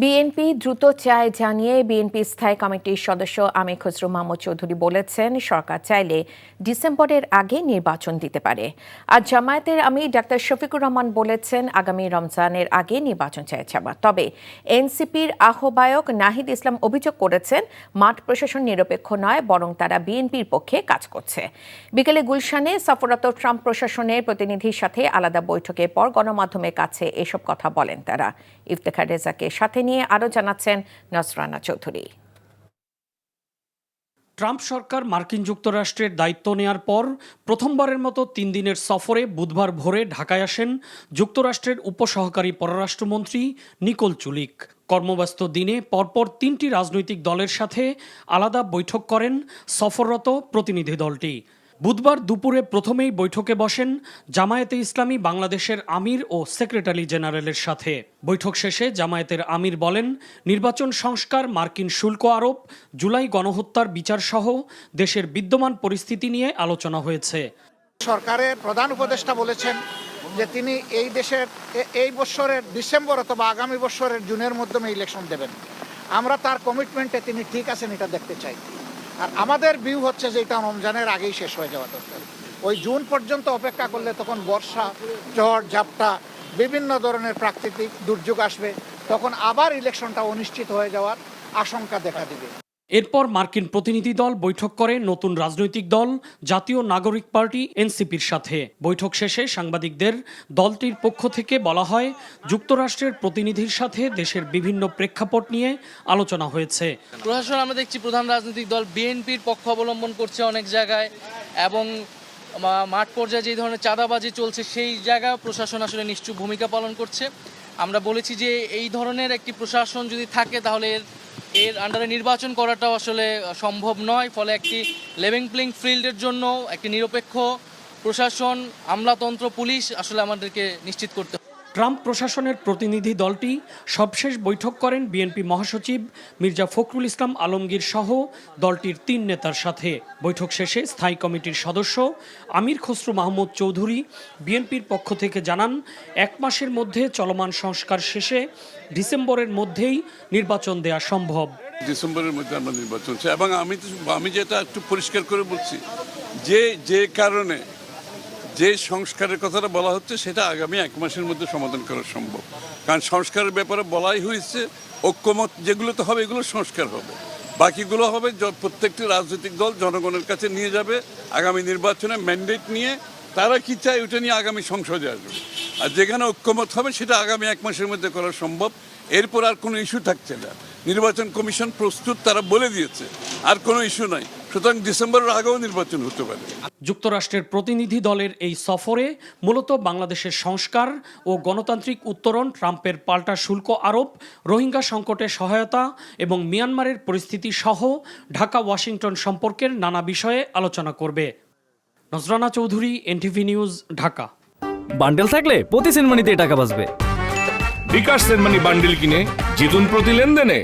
BNP দ্রুত চায় জানিয়ে বিএনপি স্থায়ী কমিটির সদস্য আমির খসরু মাহমুদ চৌধুরী বলেছেন, সরকার চাইলে ডিসেম্বরের আগে নির্বাচন দিতে পারে। আর জামায়াতের আমির ডাক্তার শফিকুর রহমান বলেছেন, আগামী রমজানের আগে নির্বাচন চাইছে। তবে এনসিপির আহ্বায়ক নাহিদ ইসলাম অভিযোগ করেছেন, মাঠ প্রশাসন নিরপেক্ষ নয়, বরং তারা বিএনপির পক্ষে কাজ করছে। বিকেলে গুলশানে সফররত ট্রাম্প প্রশাসনের প্রতিনিধির সাথে আলাদা বৈঠকের পর গণমাধ্যমের কাছে এসব কথা বলেন তারা। ইফতেখার রেজাকে সাথে নিয়ে আরো জানাচ্ছেন নসরানা চৌধুরী। ট্রাম্প সরকার মার্কিন যুক্তরাষ্ট্রের দায়িত্ব নেয়ার পর প্রথমবারের মতো 3 দিনের সফরে বুধবার ভোরে ঢাকায় আসেন যুক্তরাষ্ট্রের উপসহকারী পররাষ্ট্রমন্ত্রী নিকোল চুলিক। কর্মব্যস্ত দিনে পরপর 3টি রাজনৈতিক দলের সাথে আলাদা বৈঠক করেন সফররত প্রতিনিধি দলটি। বুধবার দুপুরে প্রথমেই বৈঠকে বসেন জামায়াতে ইসলামী বাংলাদেশের আমির ও সেক্রেটারি জেনারেলের সাথে। বৈঠক শেষে জামায়াতের আমির বলেন, নির্বাচন সংস্কার, মার্কিন শুল্ক আরোপ, জুলাই গণহত্যার বিচার সহ দেশের বিদ্যমান পরিস্থিতি নিয়ে আলোচনা হয়েছে। সরকারের প্রধান উপদেষ্টা বলেছেন যে তিনি এই বছরের ডিসেম্বর অথবা আগামী বছরের জুনের মধ্যে ইলেকশন দেবেন। আমরা তার কমিটমেন্টে তিনি ঠিক আছেন এটা দেখতে চাই। আর আমাদের ভিউ হচ্ছে যে এটা রমজানের আগেই শেষ হয়ে যাওয়া দরকার। ওই জুন পর্যন্ত অপেক্ষা করলে তখন বর্ষা, ঝড় ঝাপটা, বিভিন্ন ধরনের প্রাকৃতিক দুর্যোগ আসবে, তখন আবার ইলেকশনটা অনিশ্চিত হয়ে যাওয়ার আশঙ্কা দেখা দিবে। এরপর মার্কিন প্রতিনিধি দল বৈঠক করে নতুন রাজনৈতিক দল জাতীয় নাগরিক পার্টি এনসিপির সাথে। বৈঠক শেষে সাংবাদিকদের দলটির পক্ষ থেকে বলা হয়, যুক্তরাষ্ট্রের প্রতিনিধির সাথে দেশের বিভিন্ন প্রেক্ষাপট নিয়ে আলোচনা হয়েছে। প্রশাসন আমরা দেখছি প্রধান রাজনৈতিক দল বিএনপির পক্ষ অবলম্বন করছে অনেক জায়গায়, এবং মাঠ পর্যায়ে যে ধরনের চাঁদাবাজি চলছে সেই জায়গায় প্রশাসন আসলে নিশ্চুপ ভূমিকা পালন করছে। আমরা বলেছি যে এই ধরনের একটি প্রশাসন যদি থাকে তাহলে এর আন্ডারে নির্বাচন করাটাও আসলে সম্ভব নয়। ফলে একটি লেভেল প্লেইং ফিল্ডের জন্য একটি নিরপেক্ষ প্রশাসন, আমলাতন্ত্র, পুলিশ আসলে আমাদেরকে নিশ্চিত করতে হবে। ট্রাম্প প্রশাসনের প্রতিনিধি দলটি সবশেষ বৈঠক করেন বিএনপি মহাসচিব মির্জা ফখরুল ইসলাম আলমগীর সহ দলটির 3 নেতার সাথে। বৈঠক শেষে স্থায়ী কমিটির সদস্য আমির খসরু মাহমুদ চৌধুরী বিএনপির পক্ষ থেকে জানান, 1 মাসের মধ্যে চলমান সংস্কার শেষে ডিসেম্বরের মধ্যেই নির্বাচন দেয়া সম্ভব। ডিসেম্বরের মধ্যে আমরা নির্বাচন চাই, এবং আমি যেটা একটু পরিষ্কার করে বলছি যে কারণে যে সংস্কারের কথাটা বলা হচ্ছে সেটা আগামী 1 মাসের মধ্যে সমাধান করা সম্ভব। কারণ সংস্কারের ব্যাপারে বলাই হয়েছে, ঐক্যমত যেগুলোতে হবে এগুলো সংস্কার হবে, বাকিগুলো হবে প্রত্যেকটি রাজনৈতিক দল জনগণের কাছে নিয়ে যাবে আগামী নির্বাচনে ম্যান্ডেট নিয়ে, তারা কি চায় ওটা নিয়ে আগামী সংসদে আসবে। আর যেখানে ঐক্যমত হবে সেটা আগামী 1 মাসের মধ্যে করা সম্ভব। এরপর আর কোনো ইস্যু থাকছে না। নির্বাচন কমিশন প্রস্তুত, তারা বলে দিয়েছে, আর কোনো ইস্যু নাই। সুতরাং ডিসেম্বরের আগেও নির্বাচন হতে পারে। যুক্তরাষ্ট্রের প্রতিনিধি দলের এই সফরে মূলত বাংলাদেশের সংস্কার ও গণতান্ত্রিক উত্তরণ, ট্রাম্পের পাল্টা শুল্ক আরোপ, রোহিঙ্গা সংকটে সহায়তা এবং মিয়ানমারের পরিস্থিতি সহ ঢাকা ওয়াশিংটন সম্পর্কের নানা বিষয়ে আলোচনা করবে। Nazrana Chowdhury, NTV news, Dhaka. Bundle থাকলে প্রতি সেনমানিতে টাকা বাঁচবে। বিকাশ সেনমানি বান্ডেল কিনে জিতুন প্রতি লেনদেনে।